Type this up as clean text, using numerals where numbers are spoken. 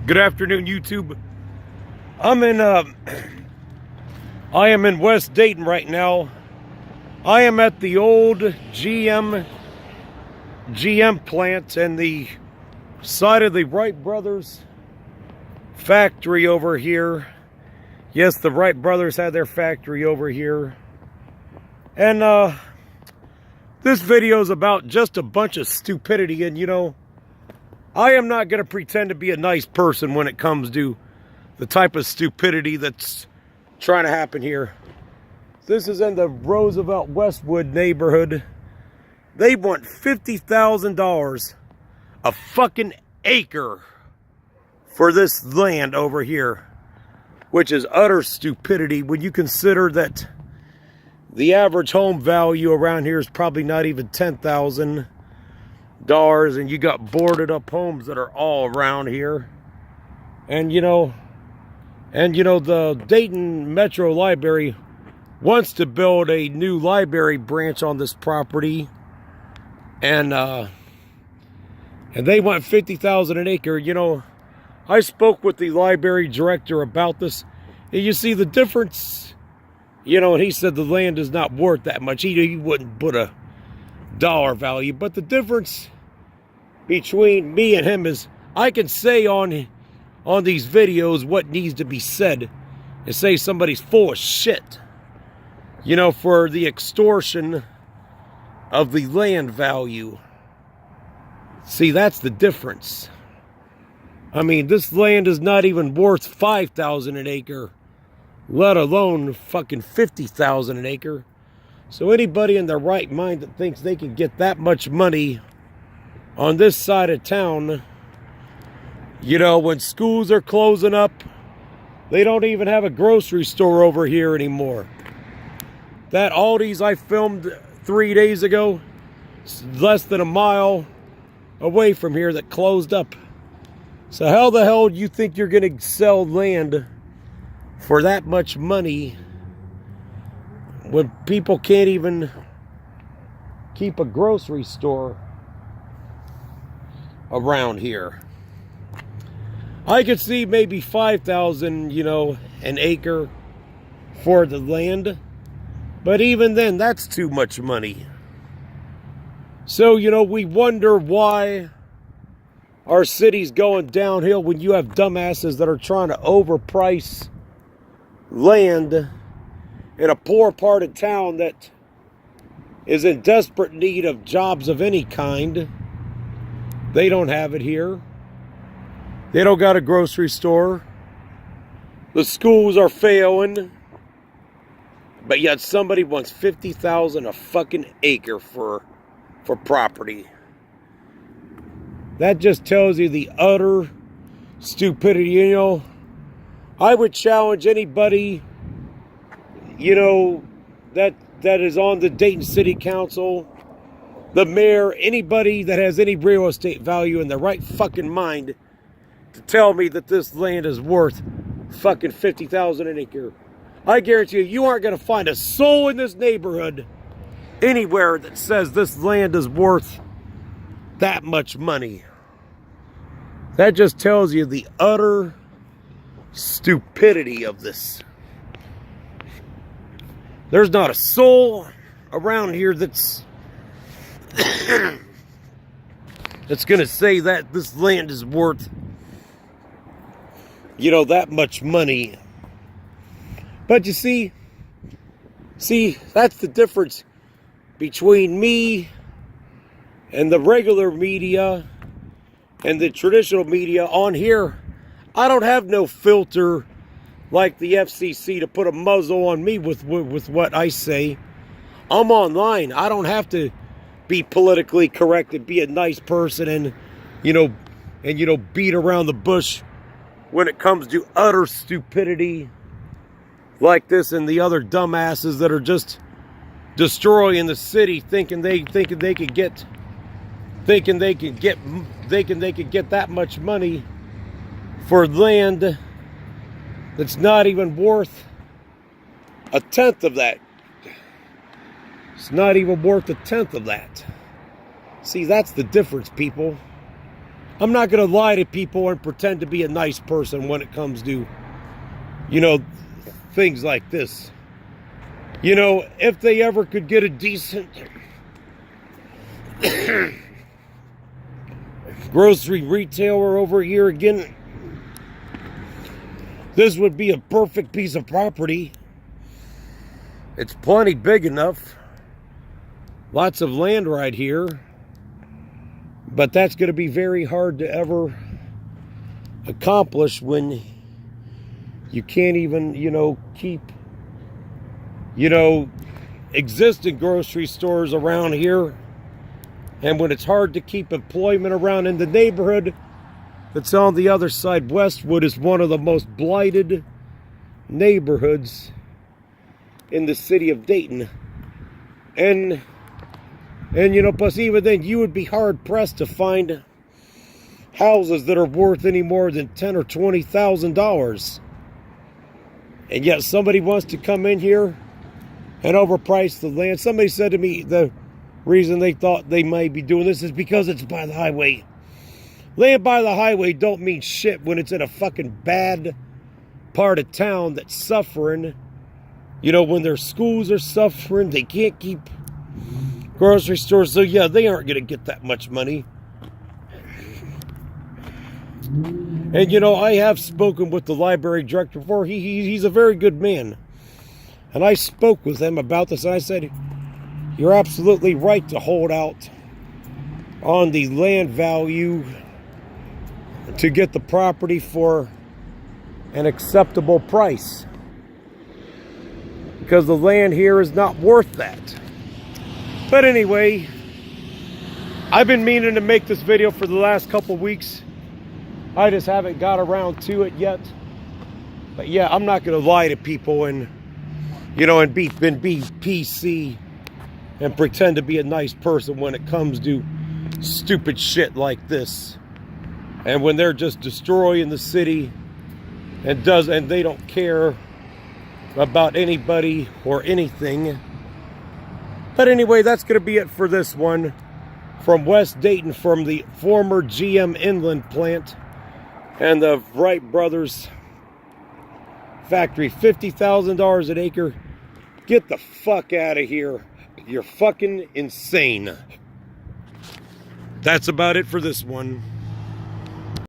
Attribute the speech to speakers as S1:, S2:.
S1: Good afternoon, YouTube. I am in West Dayton right now. I am at the old GM plant and the side of the Wright Brothers Factory over here. Yes, the Wright Brothers had their factory over here. And this video is about just a bunch of stupidity. And you know, I am not going to pretend to be a nice person when it comes to the type of stupidity that's trying to happen here. This is in the Roosevelt Westwood neighborhood. They want $50,000 a fucking acre for this land over here, which is utter stupidity when you consider that the average home value around here is probably not even $10,000, and you got boarded up homes that are all around here. And you know, the Dayton Metro Library wants to build a new library branch on this property, and they want $50,000 an acre. You know, I spoke with the library director about this, and you see the difference. You know, and he said the land is not worth that much. He wouldn't put a dollar value, but the difference between me and him is I can say on these videos what needs to be said and say somebody's full of shit, you know, for the extortion of the land value. See, that's the difference. I mean, this land is not even worth $5,000 an acre, let alone fucking $50,000 an acre. So anybody in their right mind that thinks they can get that much money on this side of town, you know, when schools are closing up, they don't even have a grocery store over here anymore. That Aldi's I filmed 3 days ago, less than a mile away from here, that closed up. So how the hell do you think you're going to sell land for that much money when people can't even keep a grocery store around here? I could see maybe $5,000, you know, an acre for the land, but even then, that's too much money. So, you know, we wonder why our city's going downhill when you have dumbasses that are trying to overprice land in a poor part of town that is in desperate need of jobs of any kind. They don't have it here. They don't got a grocery store. The schools are failing. But yet somebody wants $50,000 a fucking acre for property. That just tells you the utter stupidity. You know, I would challenge anybody, you know, that is on the Dayton City Council, the mayor, anybody that has any real estate value in their right fucking mind, to tell me that this land is worth fucking $50,000 an acre. I guarantee you aren't going to find a soul in this neighborhood anywhere that says this land is worth that much money. That just tells you the utter stupidity of this. There's not a soul around here that's going to say that this land is worth, you know, that much money. But you see, that's the difference between me and the regular media and the traditional media on here. I don't have no filter like the FCC to put a muzzle on me with what I say. I'm online. I don't have to be politically correct and be a nice person and beat around the bush when it comes to utter stupidity like this and the other dumbasses that are just destroying the city, thinking they could get that much money for land that's not even worth a tenth of that. It's not even worth a tenth of that. See, that's the difference, people. I'm not going to lie to people and pretend to be a nice person when it comes to, you know, things like this. You know, if they ever could get a decent grocery retailer over here again, this would be a perfect piece of property. It's plenty big enough. Lots of land right here. But that's going to be very hard to ever accomplish when you can't even, you know, keep, you know, existing grocery stores around here. And when it's hard to keep employment around in the neighborhood that's on the other side, Westwood is one of the most blighted neighborhoods in the city of Dayton. And you know, plus even then, you would be hard-pressed to find houses that are worth any more than $10,000 or $20,000. And yet somebody wants to come in here and overprice the land. Somebody said to me the reason they thought they might be doing this is because it's by the highway. Land by the highway don't mean shit when it's in a fucking bad part of town that's suffering. You know, when their schools are suffering, they can't keep grocery stores. So yeah, they aren't going to get that much money. And you know, I have spoken with the library director before. He's a very good man. And I spoke with him about this, and I said, you're absolutely right to hold out on the land value to get the property for an acceptable price. Because the land here is not worth that. But anyway, I've been meaning to make this video for the last couple weeks. I just haven't got around to it yet. But yeah, I'm not going to lie to people and, you know, and be PC and pretend to be a nice person when it comes to stupid shit like this. And when they're just destroying the city and they don't care about anybody or anything. But anyway, that's going to be it for this one. From West Dayton, from the former GM Inland plant and the Wright Brothers Factory. $50,000 an acre. Get the fuck out of here. You're fucking insane. That's about it for this one.